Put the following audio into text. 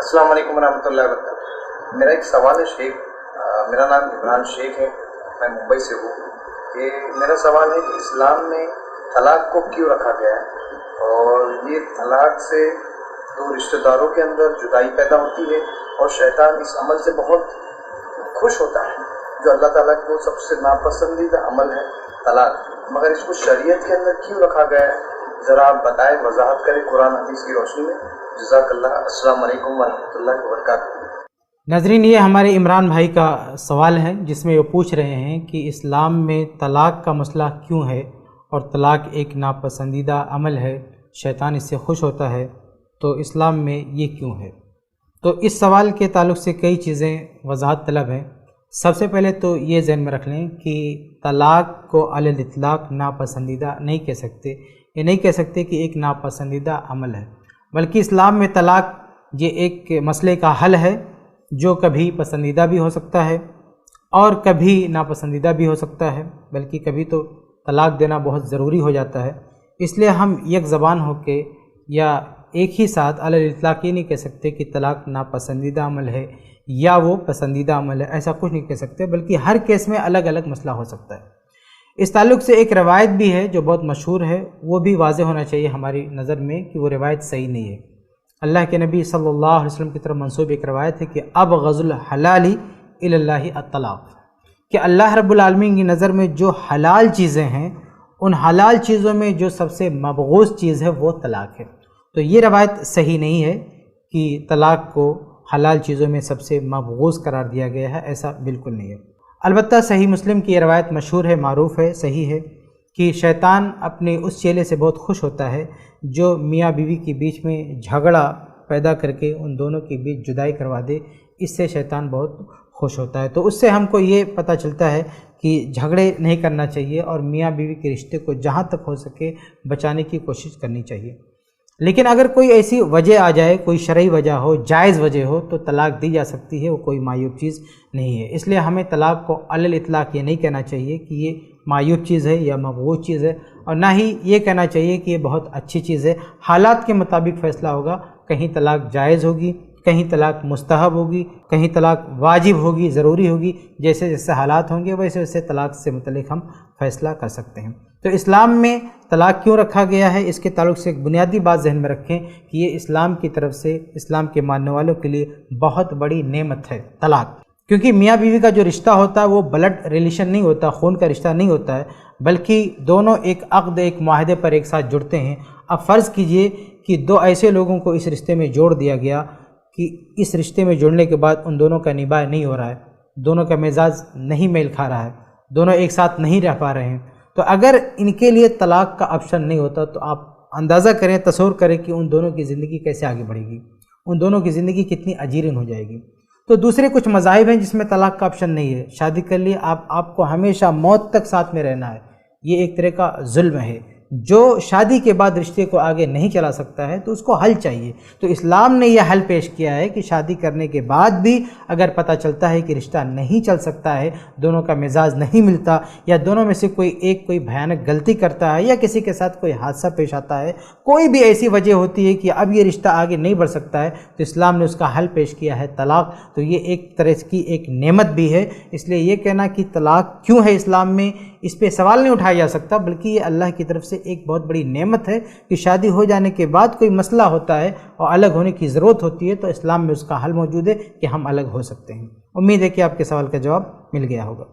السلام علیکم ورحمۃ اللہ وبرکاتہ۔ میرا ایک سوال ہے شیخ، میرا نام عمران شیخ ہے، میں ممبئی سے ہوں۔ کہ میرا سوال ہے کہ اسلام میں طلاق کو کیوں رکھا گیا ہے، اور یہ طلاق سے دو رشتہ داروں کے اندر جدائی پیدا ہوتی ہے اور شیطان اس عمل سے بہت خوش ہوتا ہے، جو اللہ تعالیٰ کو سب سے ناپسندیدہ عمل ہے طلاق، مگر اس کو شریعت کے اندر کیوں رکھا گیا ہے؟ ذرا آپ بتائیں، وضاحت کریں قرآن حدیث کی روشنی میں۔ جزاک اللہ۔ السلام علیکم ورحمۃ اللہ وبرکاتہ۔ ناظرین، یہ ہمارے عمران بھائی کا سوال ہے جس میں وہ پوچھ رہے ہیں کہ اسلام میں طلاق کا مسئلہ کیوں ہے، اور طلاق ایک ناپسندیدہ عمل ہے، شیطان اس سے خوش ہوتا ہے، تو اسلام میں یہ کیوں ہے؟ تو اس سوال کے تعلق سے کئی چیزیں وضاحت طلب ہیں۔ سب سے پہلے تو یہ ذہن میں رکھ لیں کہ طلاق کو علی الاطلاق ناپسندیدہ نہیں کہہ سکتے، یہ نہیں کہہ سکتے کہ ایک ناپسندیدہ عمل ہے، بلکہ اسلام میں طلاق یہ ایک مسئلے کا حل ہے جو کبھی پسندیدہ بھی ہو سکتا ہے اور کبھی ناپسندیدہ بھی ہو سکتا ہے، بلکہ کبھی تو طلاق دینا بہت ضروری ہو جاتا ہے۔ اس لیے ہم یک زبان ہو کے یا ایک ہی ساتھ علی الاطلاق یہ نہیں کہہ سکتے کہ طلاق ناپسندیدہ عمل ہے یا وہ پسندیدہ عمل ہے، ایسا کچھ نہیں کہہ سکتے، بلکہ ہر کیس میں الگ الگ مسئلہ ہو سکتا ہے۔ اس تعلق سے ایک روایت بھی ہے جو بہت مشہور ہے، وہ بھی واضح ہونا چاہیے ہماری نظر میں کہ وہ روایت صحیح نہیں ہے۔ اللہ کے نبی صلی اللہ علیہ وسلم کی طرف منسوب ایک روایت ہے کہ ابغض الحلال الی اللہ الطلاق، کہ اللہ رب العالمین کی نظر میں جو حلال چیزیں ہیں، ان حلال چیزوں میں جو سب سے مبغوض چیز ہے وہ طلاق ہے۔ تو یہ روایت صحیح نہیں ہے کہ طلاق کو حلال چیزوں میں سب سے مبغوض قرار دیا گیا ہے، ایسا بالکل نہیں ہے۔ البتہ صحیح مسلم کی یہ روایت مشہور ہے، معروف ہے، صحیح ہے کہ شیطان اپنے اس چیلے سے بہت خوش ہوتا ہے جو میاں بیوی کے بیچ میں جھگڑا پیدا کر کے ان دونوں کے بیچ جدائی کروا دے، اس سے شیطان بہت خوش ہوتا ہے۔ تو اس سے ہم کو یہ پتہ چلتا ہے کہ جھگڑے نہیں کرنا چاہیے اور میاں بیوی کے رشتے کو جہاں تک ہو سکے بچانے کی کوشش کرنی چاہیے۔ لیکن اگر کوئی ایسی وجہ آ جائے، کوئی شرعی وجہ ہو، جائز وجہ ہو، تو طلاق دی جا سکتی ہے، وہ کوئی معیوب چیز نہیں ہے۔ اس لیے ہمیں طلاق کو علی الاطلاق یہ نہیں کہنا چاہیے کہ یہ معیوب چیز ہے یا مبغوض چیز ہے، اور نہ ہی یہ کہنا چاہیے کہ یہ بہت اچھی چیز ہے۔ حالات کے مطابق فیصلہ ہوگا، کہیں طلاق جائز ہوگی، کہیں طلاق مستحب ہوگی، کہیں طلاق واجب ہوگی، ضروری ہوگی، جیسے جیسے حالات ہوں گے ویسے ویسے طلاق سے متعلق ہم فیصلہ کر سکتے ہیں۔ تو اسلام میں طلاق کیوں رکھا گیا ہے، اس کے تعلق سے ایک بنیادی بات ذہن میں رکھیں کہ یہ اسلام کی طرف سے اسلام کے ماننے والوں کے لیے بہت بڑی نعمت ہے طلاق، کیونکہ میاں بیوی کا جو رشتہ ہوتا ہے وہ بلڈ ریلیشن نہیں ہوتا، خون کا رشتہ نہیں ہوتا ہے، بلکہ دونوں ایک عقد، ایک معاہدے پر ایک ساتھ جڑتے ہیں۔ اب فرض کیجئے کہ دو ایسے لوگوں کو اس رشتے میں جوڑ دیا گیا کہ اس رشتے میں جڑنے کے بعد ان دونوں کا نباہ نہیں ہو رہا ہے، دونوں کا مزاج نہیں میل کھا رہا ہے، دونوں ایک ساتھ نہیں رہ پا رہے ہیں، تو اگر ان کے لیے طلاق کا آپشن نہیں ہوتا تو آپ اندازہ کریں، تصور کریں کہ ان دونوں کی زندگی کیسے آگے بڑھے گی، ان دونوں کی زندگی کتنی اجیرن ہو جائے گی۔ تو دوسرے کچھ مذاہب ہیں جس میں طلاق کا آپشن نہیں ہے، شادی کر لیے آپ کو ہمیشہ موت تک ساتھ میں رہنا ہے، یہ ایک طرح کا ظلم ہے۔ جو شادی کے بعد رشتے کو آگے نہیں چلا سکتا ہے تو اس کو حل چاہیے، تو اسلام نے یہ حل پیش کیا ہے کہ شادی کرنے کے بعد بھی اگر پتہ چلتا ہے کہ رشتہ نہیں چل سکتا ہے، دونوں کا مزاج نہیں ملتا، یا دونوں میں سے کوئی بھیانک غلطی کرتا ہے، یا کسی کے ساتھ کوئی حادثہ پیش آتا ہے، کوئی بھی ایسی وجہ ہوتی ہے کہ اب یہ رشتہ آگے نہیں بڑھ سکتا ہے، تو اسلام نے اس کا حل پیش کیا ہے طلاق۔ تو یہ ایک طرح کی ایک نعمت بھی ہے، اس لیے یہ کہنا کہ طلاق کیوں ہے اسلام میں، اس پہ سوال نہیں اٹھایا جا سکتا، بلکہ یہ اللہ کی طرف سے ایک بہت بڑی نعمت ہے کہ شادی ہو جانے کے بعد کوئی مسئلہ ہوتا ہے اور الگ ہونے کی ضرورت ہوتی ہے تو اسلام میں اس کا حل موجود ہے کہ ہم الگ ہو سکتے ہیں۔ امید ہے کہ آپ کے سوال کا جواب مل گیا ہوگا۔